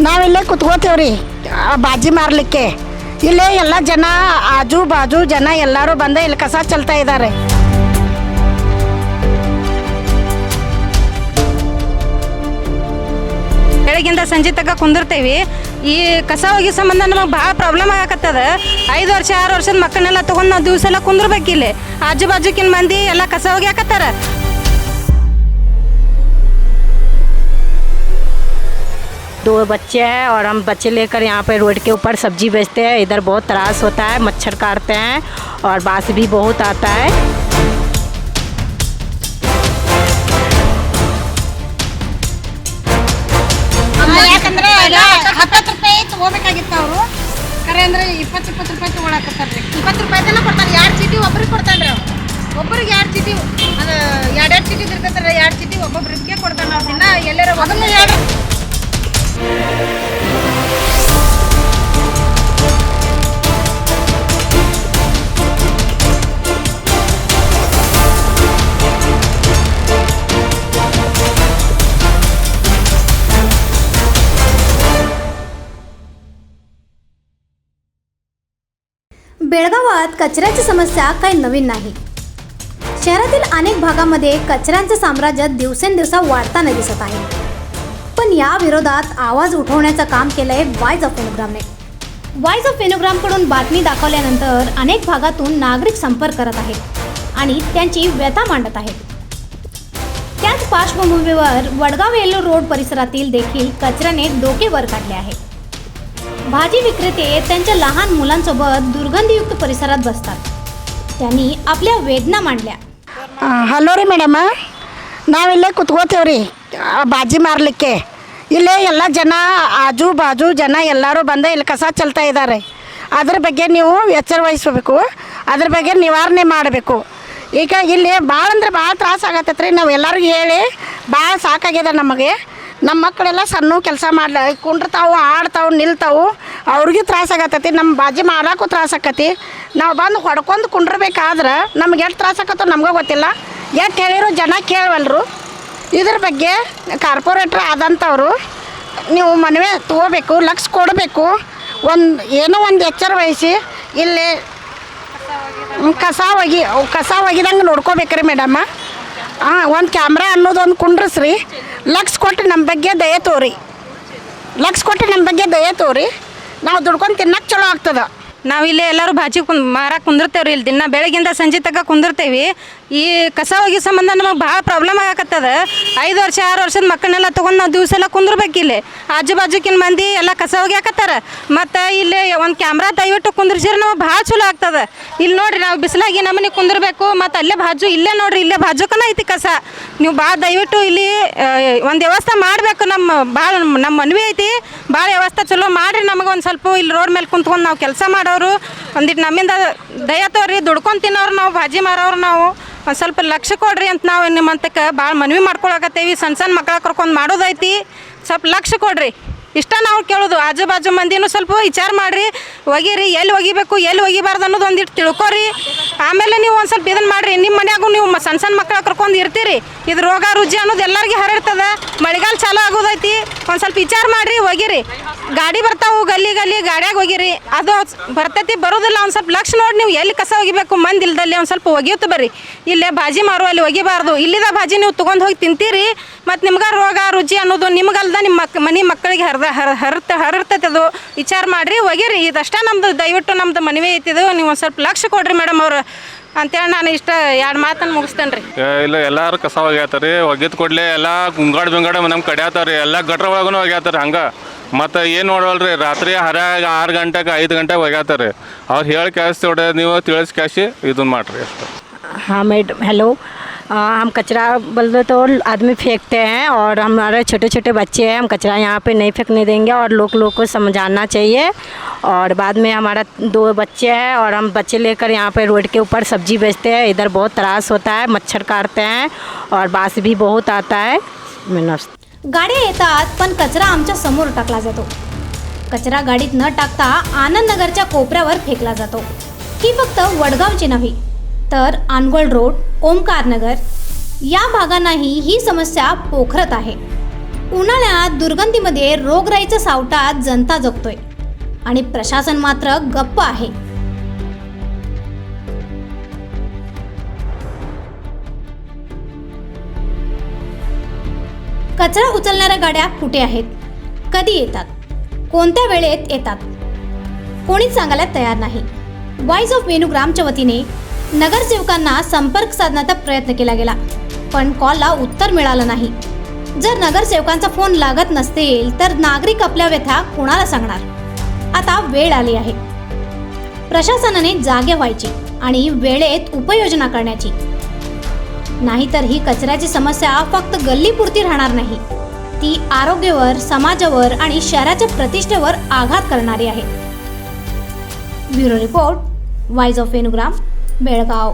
ನಾವಿಲ್ಲೇ ಕುತ್ಕೋತೇವ್ರಿ ಬಾಜಿ ಮಾರಲಿಕ್ಕೆ. ಇಲ್ಲೇ ಎಲ್ಲ ಜನ ಆಜು ಬಾಜು ಜನ ಎಲ್ಲರೂ ಬಂದ ಇಲ್ಲಿ ಕಸ ಚೆಲ್ತಾ ಇದ್ದಾರೆ. ಬೆಳಗಿಂದ ಸಂಜೆ ತನಕ ಕುಂದಿರ್ತೇವಿ. ಈ ಕಸ ಹೋಗಿ ಸಂಬಂಧ ನಮಗೆ ಭಾಳ ಪ್ರಾಬ್ಲಮ್ ಆಗಕತ್ತದ. 5 ವರ್ಷ 6 ವರ್ಷದ ಮಕ್ಕಳನ್ನೆಲ್ಲ ತೊಗೊಂಡು ನಾವು ದಿವಸ ಎಲ್ಲ ಕುಂದಿರ್ಬೇಕಿಲ್ಲಿ. ಆಜು ಬಾಜುಕಿನ ಮಂದಿ ಎಲ್ಲ ಕಸ ಹೋಗಿ ಹಾಕತ್ತಾರ. दो बच्चे हैं और हम बच्चे लेकर यहाँ पे रोड के ऊपर सब्जी बेचते हैं. इधर बहुत त्रास होता है, मच्छर काटते हैं और बास भी बहुत आता है. ಯಾಕಂದ್ರೆ 10 ರೂಪಾಯಿ ತಗೋಬೇಕಾಗಿತ್ತು ಅವರು. ಕರೆ ಅಂದ್ರೆ 20 ರೂಪಾಯಿ ತಗೊಳಕತ್ತಾರ್ರಿ. 20 ರೂಪಾಯಿದನ್ನ ಕೊಡ್ತಾರೆ. 2 ಚೀಟಿ ಒಬ್ರಿಗೆ ಕೊಡ್ತಾನ್ರಿ ಅವ್ರು. ಒಬ್ಬರಿಗೆ 2 ಚೀಟಿ, ಅದು 2 ಚೀಟಿ ಇರ್ತೈತ್ರಿ. 2 ಚೀಟಿ ಒಬ್ಬೊಬ್ರಿಗೆ ಕೊಡ್ತಾನೆ. ನಾವು ದಿನ ಎಲ್ಲರ ಅದನ್ನ 2 बेळगावात कचऱ्याची समस्या काही नवीन नाही. शहरातील अनेक भागामध्ये कचऱ्यांचे साम्राज्य दिवसेंदिवस वाढताना दिसत आहे. पण या विरोधात आवाज उठवण्याचं काम केलंय वॉइस ऑफ फेनोग्रामने. वॉइस ऑफ फेनोग्रामकडून बातमी दाखवल्यानंतर अनेक भागातून नागरिक संपर्क करत आहेत आणि त्यांची व्यथा मांडत आहेत. त्याच पार्श्वभूमीवर वडगाव येल्लोर रोड परिसरातील देखील कचऱ्याने डोके वर काढले आहे. भाजी विक्रेते त्यांच्या लहान मुलांसोबत दुर्गंधीयुक्त परिसरात बसतात. त्यांनी आपल्या वेदना मांडल्या. ಹಲೋ ರೀ ಮೇಡಮ್ಮ, ನಾವಿಲ್ಲೇ ಕುತ್ಕೋತೇವ್ರಿ ಬಾಜಿ ಮಾರಲಿಕ್ಕೆ. ಇಲ್ಲೇ ಎಲ್ಲ ಜನ ಆಜು ಬಾಜು ಜನ ಎಲ್ಲರೂ ಬಂದ ಇಲ್ಲಿ ಕಸ ಚೆಲ್ತಾ ಇದ್ದಾರೆ. ಅದ್ರ ಬಗ್ಗೆ ನೀವು ಎಚ್ಚರ ವಹಿಸ್ಬೇಕು. ಅದ್ರ ಬಗ್ಗೆ ನಿವಾರಣೆ ಮಾಡಬೇಕು. ಈಗ ಇಲ್ಲಿ ಭಾಳ ಅಂದ್ರೆ ಭಾಳ ತ್ರಾಸ ಆಗತ್ತೈತ್ರಿ. ನಾವು ಎಲ್ಲರಿಗೂ ಹೇಳಿ ಭಾಳ ಸಾಕಾಗ್ಯದ ನಮಗೆ. ನಮ್ಮ ಮಕ್ಕಳೆಲ್ಲ ಸಣ್ಣ ಕೆಲಸ ಮಾಡ್ಲ ಕುಂಡ್ರತಾವು, ಆಡ್ತಾವು, ನಿಲ್ತಾವು. ಅವ್ರಿಗೂ ತ್ರಾಸ ಆಗತ್ತೈತಿ. ನಮ್ಮ ಬಾಜಿ ಮಾಡೋಕ್ಕೂ ತ್ರಾಸ ಆಕತಿ. ನಾವು ಬಂದು ಹೊಡ್ಕೊಂಡು ಕುಂಡ್ರಬೇಕಾದ್ರೆ ನಮ್ಗೆ ಎಷ್ಟು ತ್ರಾಸ ಆಕತ್ತೋ ನಮ್ಗೆ ಗೊತ್ತಿಲ್ಲ. ಎಷ್ಟು ಹೇಳಿರೋ ಜನ ಕೇಳವಲ್ರು. ಇದ್ರ ಬಗ್ಗೆ ಕಾರ್ಪೊರೇಟ್ರ್ ಆದಂಥವ್ರು ನೀವು ಮನವಿ ತೊಗೋಬೇಕು, ಲಕ್ಷ ಕೊಡಬೇಕು. ಏನೋ ಒಂದು ಎಚ್ಚರ ವಹಿಸಿ ಇಲ್ಲಿ ಕಸ ಒಗಿದಂಗೆ ನೋಡ್ಕೋಬೇಕ್ರಿ ಮೇಡಮ್ಮ. ಒಂದು ಕ್ಯಾಮ್ರಾ ಅನ್ನೋದೊಂದು ಕುಂಡ್ರಸ್ರಿ. ಲಕ್ಷ ಕೊಟ್ಟು ನಮ್ಮ ಬಗ್ಗೆ ದಯೆ ತೋರಿ. ನಾವು ದುಡ್ಕೊಂಡು ತಿನ್ನಕ್ಕೆ ಚಲೋ ಆಗ್ತದೆ. ನಾವು ಇಲ್ಲೇ ಎಲ್ಲರೂ ಭಾಜಿ ಮಾರಕ್ಕೆ ಕುಂದಿರ್ತೇವ್ರಿ. ಇಲ್ಲಿ ದಿನ ಬೆಳಗಿಂದ ಸಂಜೆ ತನಕ ಕುಂದಿರ್ತೇವಿ. ಈ ಕಸ ಹೋಗಿ ಸಂಬಂಧ ನಮಗೆ ಭಾಳ ಪ್ರಾಬ್ಲಮ್ ಆಗಕತ್ತದ. 5 ವರ್ಷ 6 ವರ್ಷದ ಮಕ್ಕಳನ್ನೆಲ್ಲ ತೊಗೊಂಡು ನಾವು ದಿವಸ ಎಲ್ಲ ಕುಂದಿರ್ಬೇಕಿಲ್ಲಿ. ಆಜು ಬಾಜುಕಿನ ಮಂದಿ ಎಲ್ಲ ಕಸ ಹೋಗಿ ಹಾಕತ್ತಾರ. ಮತ್ತು ಇಲ್ಲಿ ಒಂದು ಕ್ಯಾಮ್ರಾ ದಯವಿಟ್ಟು ಕುಂದಿರ್ಸಿದ್ರೆ ನಾವು ಭಾಳ ಚಲೋ ಆಗ್ತದೆ. ಇಲ್ಲಿ ನೋಡಿರಿ, ನಾವು ಬಿಸಿಲಾಗಿ ನಮ್ಮನೆ ಕುಂದಿರ್ಬೇಕು. ಮತ್ತು ಅಲ್ಲೇ ಬಾಜು ಇಲ್ಲೇ ನೋಡಿರಿ, ಇಲ್ಲೇ ಬಾಜುಕನ ಐತಿ ಕಸ. ನೀವು ಭಾಳ ದಯವಿಟ್ಟು ಇಲ್ಲಿ ಒಂದು ವ್ಯವಸ್ಥೆ ಮಾಡಬೇಕು. ನಮ್ಮ ಮನವಿ ಐತಿ. ಭಾಳ ವ್ಯವಸ್ಥೆ ಚಲೋ ಮಾಡಿರಿ. ನಮಗೆ ಒಂದು ಸ್ವಲ್ಪ ಇಲ್ಲಿ ರೋಡ್ ಮೇಲೆ ಕುಂತ್ಕೊಂಡು ನಾವು ಕೆಲಸ ಮಾಡೋರು ಒಂದಿಟ್ಟು ನಮ್ಮಿಂದ ದಯ ತೋರಿ. ದುಡ್ಕೊಂಡು ತಿನ್ನೋರು ನಾವು, ಭಾಜಿ ಮಾರೋರು ನಾವು. ಒಂದು ಸ್ವಲ್ಪ ಲಕ್ಷ್ಯ ಕೊಡ್ರಿ ಅಂತ ನಾವು ನಿಮ್ಮಂತಕ್ಕೆ ಭಾಳ ಮನವಿ ಮಾಡ್ಕೊಳಕತ್ತೇವಿ. ಸಣ್ಣ ಮಕ್ಕಳ ಕರ್ಕೊಂಡು ಮಾಡೋದೈತಿ. ಸ್ವಲ್ಪ ಲಕ್ಷ್ಯ ಕೊಡ್ರಿ, ಇಷ್ಟ ನಾವು ಕೇಳೋದು. ಆಜು ಬಾಜು ಮಂದಿನೂ ಸ್ವಲ್ಪ ವಿಚಾರ ಮಾಡಿರಿ. ಒಗಿರಿ, ಎಲ್ಲಿ ಒಗಿಬೇಕು ಎಲ್ಲಿ ಒಗಿಬಾರ್ದು ಅನ್ನೋದು ಒಂದಿಟ್ಟು ತಿಳ್ಕೊರಿ. ಆಮೇಲೆ ನೀವು ಒಂದು ಸ್ವಲ್ಪ ಇದನ್ನು ಮಾಡಿರಿ. ನಿಮ್ಮ ಮನ್ಯಾಗೂ ನೀವು ಸಣ್ಣ ಮಕ್ಕಳ ಕರ್ಕೊಂಡು ಇರ್ತೀರಿ. ಇದು ರೋಗ ರುಜಿ ಅನ್ನೋದು ಎಲ್ಲರಿಗೆ ಹರಡ್ತದೆ. ಮಳೆಗಾಲ ಚಾಲು ಆಗೋದೈತಿ. ಒಂದು ಸ್ವಲ್ಪ ವಿಚಾರ ಮಾಡಿರಿ, ಒಗಿರಿ. ಗಾಡಿ ಬರ್ತಾವು, ಗಲ್ಲಿ ಗಾಡ್ಯಾಗ ಒಗಿರಿ. ಅದು ಬರ್ತೈತಿ ಬರೋದಿಲ್ಲ. ಒಂದು ಸ್ವಲ್ಪ ಲಕ್ಷ ನೋಡಿ ನೀವು ಎಲ್ಲಿ ಕಸ ಒಗಿಬೇಕು ಮಂದಿ ಇಲ್ದಲ್ಲಿ ಒಂದು ಸ್ವಲ್ಪ ಒಗಿಯುತ್ತೆ ಬರ್ರಿ. ಇಲ್ಲೇ ಭಾಜಿ ಮಾರು ಅಲ್ಲಿ ಒಗಿಬಾರ್ದು. ಇಲ್ಲಿದ ಭಾಜಿ ನೀವು ತೊಗೊಂಡು ಹೋಗಿ ತಿಂತೀರಿ. ಮತ್ತು ನಿಮ್ಗೆ ರೋಗ ರುಚಿ ಅನ್ನೋದು ನಿಮ್ಗಲ್ದ ನಿಮ್ಮ ಮಕ್ಕಳಿಗೆ ಹರಡ್ತೈತೆ. ಅದು ವಿಚಾರ ಮಾಡಿರಿ, ಒಗಿರಿ. ಇದಷ್ಟೇ ನಮ್ಮದು ದಯವಿಟ್ಟು ನಮ್ಮದು ಮನವಿ ಐತಿದು. ನೀವು ಒಂದು ಸ್ವಲ್ಪ ಲಕ್ಷ್ಯ ಕೊಡ್ರಿ ಮೇಡಮ್ ಅವರು ಅಂತೇಳಿ ನಾನು ಇಷ್ಟ 2 ಮಾತನ್ನು ಮುಗಿಸ್ತೇನೆ ರೀ. ಇಲ್ಲ, ಎಲ್ಲರೂ ಕಸ ಒಗ್ಯಾತಾರೆ. ಒಗಿದ ಕೂಡಲೇ ಎಲ್ಲ ಗುಂಗಾಡು ನಮ್ಮ ಕಡಿಯಾತಾರೆ. ಎಲ್ಲ ಗಟ್ರ ಒಳಗೂ ಒಗ್ಯಾತಾರೆ. ಹಂಗೆ ಮತ್ತು ಏನು ನೋಡವಲ್ರಿ, ರಾತ್ರಿ 6 ಗಂಟೆಗೆ 5 ಗಂಟೆಗೆ ಒಗ್ಯಾತಾರೆ. ಅವ್ರು ಹೇಳಿ ಕ್ಯಾಶ್ ಹೊಡೆ, ನೀವು ತಿಳಿಸಿ ಕ್ಯಾಶಿ ಇದನ್ನು ಮಾಡಿರಿ ಅಷ್ಟು. हाँ मैडम, हेलो. हम कचरा बोलते तो आदमी फेंकते हैं और हमारे छोटे छोटे बच्चे हैं. हम कचरा यहाँ पे नहीं फेंकने देंगे और लोग को समझाना चाहिए. और बाद में हमारा 2 बच्चे हैं और हम बच्चे लेकर यहाँ पे रोड के ऊपर सब्जी बेचते हैं. इधर बहुत त्रास होता है, मच्छर काटते हैं और बास भी बहुत आता है. गाड्या येतात पण कचरा आमच्या समोर टाकला जातो. कचरा गाडीत न टाकता आनंदनगरच्या कोपऱ्यावर फेकला जातो. ही फक्त वडगावची नव्हे तर अनगोळ रोड, ओमकार नगर या भागांनाही ही समस्या पोखरत आहे. उन्हाळ्यात दुर्गंधीमध्ये रोगराईच्या सावटात जनता जगतोय आणि प्रशासन मात्र गप्प आहे. कचरा उचलणाऱ्या गाड्या कुठे आहेत, कधी येतात, कोणत्या वेळेत येतात, कोणीच सांगायला तयार नाही. व्हॉइस ऑफ वेणुग्रामच्या वतीने नगरसेवकांना संपर्क साधण्याचा प्रयत्न केला गेला, पण कॉलला उत्तर मिळालं नाही. जर नगरसेवकांचा फोन लागत नसतील तर नागरिक आपल्या व्यथा कोणाला सांगणार? आता वेळ आली आहे प्रशासनाने जागे व्हायची आणि वेळेत उपाययोजना करण्याची. नाहीतर ही कचऱ्याची समस्या फक्त गल्लीपुरती राहणार नाही, ती आरोग्यावर, समाजावर आणि शहराच्या प्रतिष्ठेवर आघात करणारी आहे. Bureau report, voice of Venugram, Belgaum.